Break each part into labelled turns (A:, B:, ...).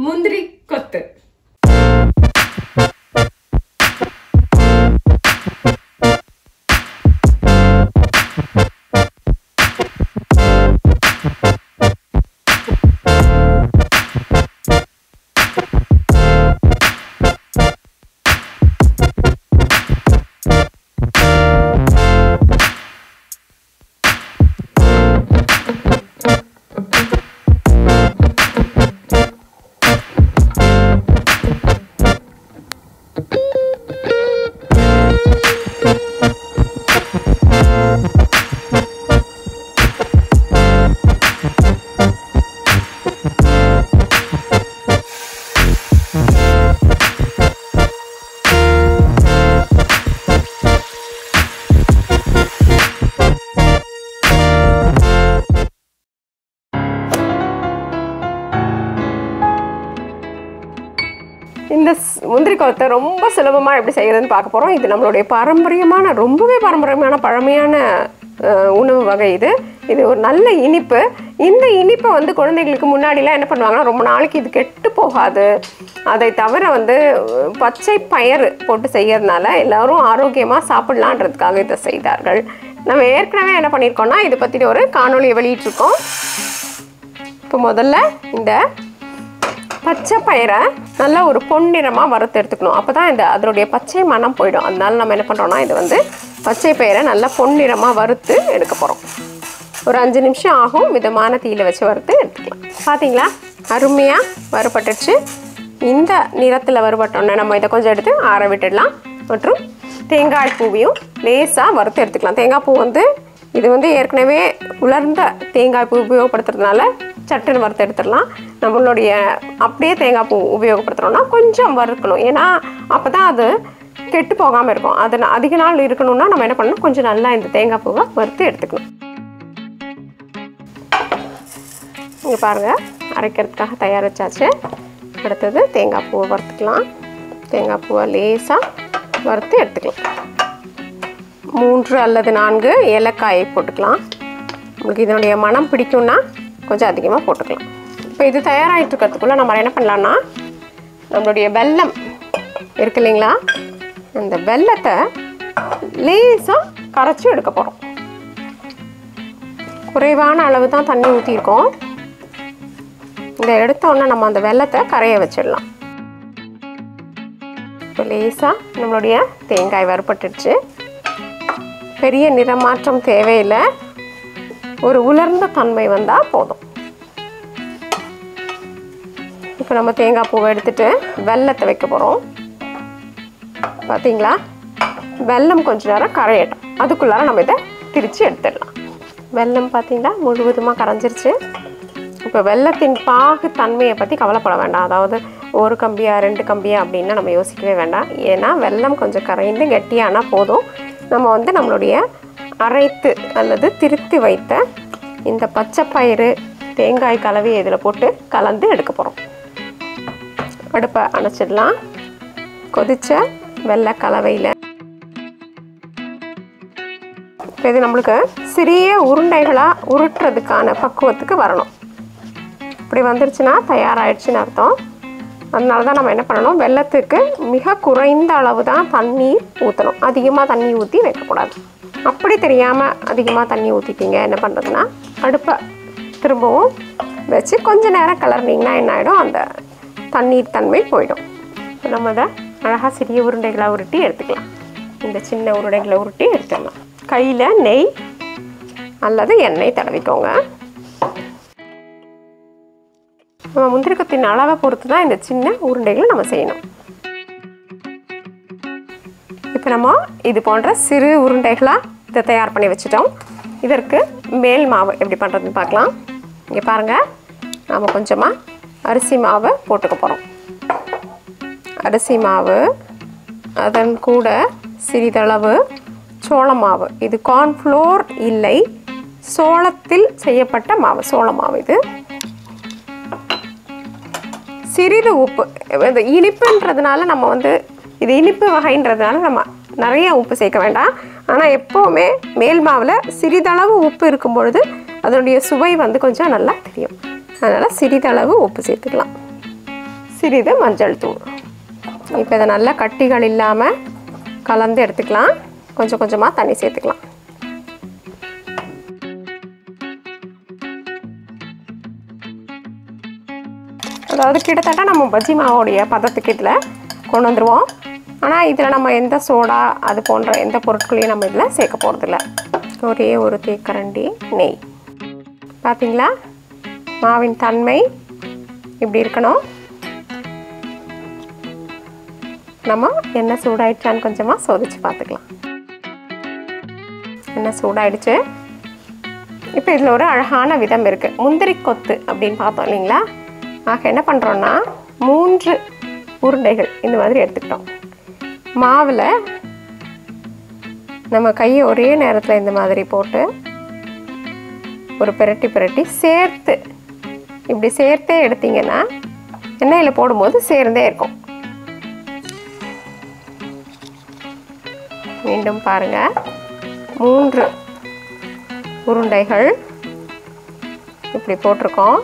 A: முந்திரி கொத்து. இந்த முந்திரி கொத்தை ரொம்ப சுலபமாக எப்படி செய்யறதுன்னு பார்க்க போகிறோம். இது நம்மளுடைய பாரம்பரியமான ரொம்பவே பாரம்பரியமான பழமையான உணவு வகை. இது ஒரு நல்ல இனிப்பு. இந்த இனிப்பை வந்து குழந்தைகளுக்கு முன்னாடிலாம் என்ன பண்ணுவாங்கன்னா ரொம்ப நாளைக்கு இது கெட்டு போகாது. அதை தவிர வந்து பச்சை பயிறு போட்டு செய்யறதுனால எல்லோரும் ஆரோக்கியமாக சாப்பிட்லான்றதுக்காக இதை செய்தார்கள். நம்ம ஏற்கனவே என்ன பண்ணியிருக்கோம்னா இதை பற்றி ஒரு காணொலியை வெளியிட்டிருக்கோம். இப்போ முதல்ல இந்த பச்சை பயிரை நல்லா ஒரு பொன்னிறமாக வறுத்து எடுத்துக்கணும். அப்போ தான் அதனுடைய பச்சை மனம் போயிடும். அதனால நம்ம என்ன பண்ணுறோம்னா இது வந்து பச்சை பயிரை நல்லா பொன்னிறமாக வறுத்து எடுக்க போகிறோம். ஒரு 5 நிமிஷம் ஆகும். மிதமான தீயில் வச்சு வறுத்து எடுத்துக்கலாம். பார்த்தீங்களா, அருமையாக வறுபட்டுச்சு. இந்த நிறத்தில் வறுபட்டோன்னே நம்ம இதை கொஞ்சம் எடுத்து ஆற விட்டுடலாம். மற்றும் தேங்காய் பூவையும் லேசாக வறுத்து எடுத்துக்கலாம். தேங்காய் பூ வந்து இது வந்து ஏற்கனவே உலர்ந்த தேங்காய் பூ உபயோகப்படுத்துறதுனால சட்டுன்னு வறுத்து எடுத்துடலாம். நம்மளுடைய அப்படியே தேங்காய் பூ உபயோகப்படுத்துகிறோன்னா கொஞ்சம் வறுக்கணும். ஏன்னா அப்போ தான் அது கெட்டு போகாமல் இருக்கும். அது அதிக நாள் இருக்கணும்னா நம்ம என்ன பண்ணணும், கொஞ்சம் நல்லா இந்த தேங்காய் பூவை வறுத்து எடுத்துக்கணும். இங்கே பாருங்கள், அரைக்கிறதுக்காக தயார் வச்சாச்சு. அடுத்தது தேங்காய் பூவை வறுத்துக்கலாம். தேங்காய் பூவை லேசாக வறுத்து எடுத்துக்கலாம். 3 அல்லது 4 ஏலக்காயை போட்டுக்கலாம். உங்களுக்கு இதனுடைய மனம் பிடிக்கும்னா கொஞ்சம் அதிகமாக போட்டுக்கலாம். இப்போ இது தயாராகிட்டு இருக்கிறதுக்குள்ளே நம்ம என்ன பண்ணலான்னா நம்மளுடைய வெல்லம் இருக்கு இல்லைங்களா, அந்த வெல்லத்தை லேசாக கரைச்சி எடுக்க போகிறோம். குறைவான அளவு தான் தண்ணி ஊற்றிருக்கோம். இதை எடுத்தோன்னே நம்ம அந்த வெல்லத்தை கரைய வச்சிடலாம். இப்போ லேசாக நம்மளுடைய தேங்காய் வறுபட்டுடுச்சு. பெரிய நிறமாற்றம் தேவையில்லை, ஒரு உலர்ந்த தன்மை வந்தால் போதும். இப்போ நம்ம தேங்காய் பூவை எடுத்துகிட்டு வெல்லத்தை வைக்க போகிறோம். பார்த்தீங்களா, வெல்லம் கொஞ்ச நேரம் கரையட்டும். அதுக்குள்ளார நம்ம இதை திரித்து எடுத்துடலாம். வெல்லம் பார்த்தீங்களா முழுவதுமாக கரைஞ்சிருச்சு. இப்போ வெல்லத்தின் பாகு தன்மையை பற்றி கவலைப்பட வேண்டாம். அதாவது 1 கம்பியா 2 கம்பியா அப்படின்னா நம்ம யோசிக்கவே வேண்டாம். ஏன்னா வெல்லம் கொஞ்சம் கரைந்து கெட்டியானால் போதும். நம்ம வந்து நம்மளுடைய அரைத்து அல்லது திரித்து வைத்த இந்த பச்சை பயிறு தேங்காய் கலவையை இதில் போட்டு கலந்து எடுக்க போகிறோம். அடுப்பை அணைச்சிடலாம். கொதிச்ச வெள்ளை கலவையில் இப்போ இது நம்மளுக்கு சிறிய உருண்டைகளாக உருட்டுறதுக்கான பக்குவத்துக்கு வரணும். இப்படி வந்துருச்சுன்னா தயாராகிடுச்சின்னு அர்த்தம். அதனால தான் நம்ம என்ன பண்ணணும், வெல்லத்துக்கு மிக குறைந்த அளவு தான் தண்ணீர் ஊற்றணும். அதிகமாக தண்ணி ஊற்றி வைக்கக்கூடாது. அப்படி தெரியாமல் அதிகமாக தண்ணி ஊற்றிட்டீங்க என்ன பண்ணுறதுன்னா அடுப்பை திரும்பவும் வச்சு கொஞ்சம் நேரம் கிளறினீங்கன்னா என்ன ஆகிடும், அந்த தண்ணீர் தன்மை போயிடும். நம்ம அதை அழகாக சிறிய உருண்டைகளாக உருட்டி எடுத்துக்கலாம். இந்த சின்ன உருண்டைகளை உருட்டி எடுத்துடலாம். கையில் நெய் அல்லது எண்ணெய் தடவிக்கோங்க. நம்ம முந்திரி கொத்தின் அளவை பொறுத்து தான் இந்த சின்ன உருண்டைகளை நம்ம செய்யணும். இப்போ நம்ம இது போன்ற சிறு உருண்டைகளாக இதை தயார் பண்ணி வச்சுட்டோம். இதற்கு மேல் மாவு எப்படி பண்ணுறதுன்னு பார்க்கலாம். இங்கே பாருங்கள், நாம் கொஞ்சமாக அரிசி மாவு போட்டுக்க போகிறோம். அரிசி மாவு, அதன் கூட சிறிதளவு சோள மாவு. இது கார்ன்ஃப்ளோர் இல்லை, சோளத்தில் செய்யப்பட்ட மாவு, சோள மாவு. இது சிறிது உப்பு. இந்த இனிப்புன்றதுனால நம்ம வந்து இது இனிப்பு வகைன்றதுனால நம்ம நிறைய உப்பு சேர்க்க வேண்டாம். ஆனால் எப்போவுமே மேல் மாவில் சிறிதளவு உப்பு இருக்கும் பொழுது அதனுடைய சுவை வந்து கொஞ்சம் நல்லா தெரியும். அதனால் சிறிதளவு உப்பு சேர்த்துக்கலாம். சிறிது மஞ்சள் தூள். இப்போ இதை நல்லா கட்டிகள் இல்லாமல் கலந்து எடுத்துக்கலாம். கொஞ்சம் கொஞ்சமாக தண்ணி சேர்த்துக்கலாம். அதாவது கிட்டத்தட்ட நம்ம பஜ்ஜி மாவோடைய பதத்துக்கு இதில் கொண்டு வந்துடுவோம். ஆனால் இதில் நம்ம எந்த சோடா அது போன்ற எந்த பொருட்களையும் நம்ம இதில் சேர்க்க போகிறதில்ல. ஒரே ஒரு தேக்கரண்டி நெய். பார்த்தீங்களா, மாவின் தன்மை இப்படி இருக்கணும். நம்ம எண்ணெய் சூடாயிடுச்சான்னு கொஞ்சமாக சோதிச்சு பார்த்துக்கலாம். எண்ணெய் சூடாயிடுச்சு. இப்போ இதில் ஒரு அழகான விதம் இருக்குது. முந்திரி கொத்து அப்படின்னு பார்த்தோம் இல்லைங்களா. ஆக என்ன பண்ணுறோன்னா 3 உருண்டைகள் இந்த மாதிரி எடுத்துக்கிட்டோம். மாவில் நம்ம கையை ஒரே நேரத்தில் இந்த மாதிரி போட்டு ஒரு பிரட்டி சேர்த்து இப்படி சேர்த்தே எடுத்திங்கன்னா எண்ணெயில் போடும்போது சேர்ந்தே இருக்கும். மீண்டும் பாருங்கள், 3 உருண்டைகள் இப்படி போட்டிருக்கோம்.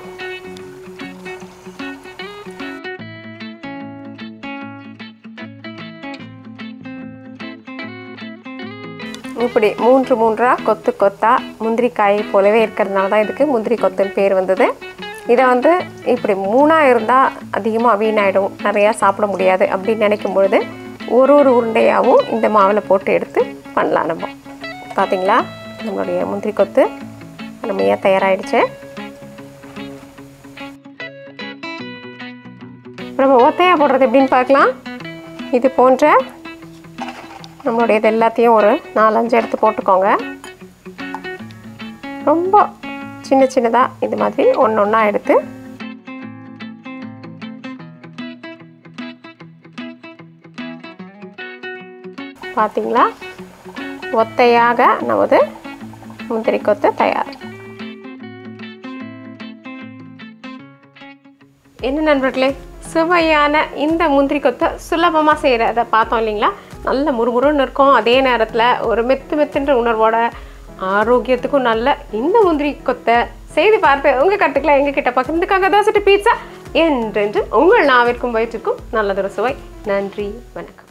A: இப்படி 3 கொத்து கொத்தா முந்திரிக்காய் போலவே இருக்கிறதுனால தான் இதுக்கு முந்திரி கொத்துன்னு பேர் வந்தது. இதை வந்து இப்படி 3 இருந்தால் அதிகமாக வீணாயிடும், நிறையா சாப்பிட முடியாது அப்படின்னு நினைக்கும் பொழுது ஒரு உருண்டையாகவும் இந்த மாவில் போட்டு எடுத்து பண்ணலாம். நம்ம பார்த்தீங்களா, நம்மளுடைய முந்திரி கொத்து நம்மையாக தயாராகிடுச்சு. நம்ம ஒத்தையாக போடுறது எப்படின்னு பார்க்கலாம். இது போன்ற நம்மளுடைய இது எல்லாத்தையும் ஒரு 4-5 எடுத்து போட்டுக்கோங்க. ரொம்ப சின்னதாக இது மாதிரி ஒன்றா எடுத்து பார்த்தீங்களா, ஒத்தையாக நமது முந்திரி கொத்து தயார். என்ன நண்பர்களே, சுவையான இந்த முந்திரி கொத்தை சுலபமாக செய்கிறத பார்த்தோம் இல்லைங்களா. நல்ல முறுமுறுன்னு இருக்கும், அதே நேரத்தில் ஒரு மெத்துன்ற உணர்வோட ஆரோக்கியத்துக்கும் நல்ல இந்த முந்திரி கொத்தை செய்து பார்த்து உங்கள் கருத்துக்களை எங்ககிட்ட பகிர்ந்துக்காக தோசை பீட்சா என்றென்று உங்கள் நாவிற்கும் வயிற்றுக்கும் நல்லதொரு சுவை. நன்றி, வணக்கம்.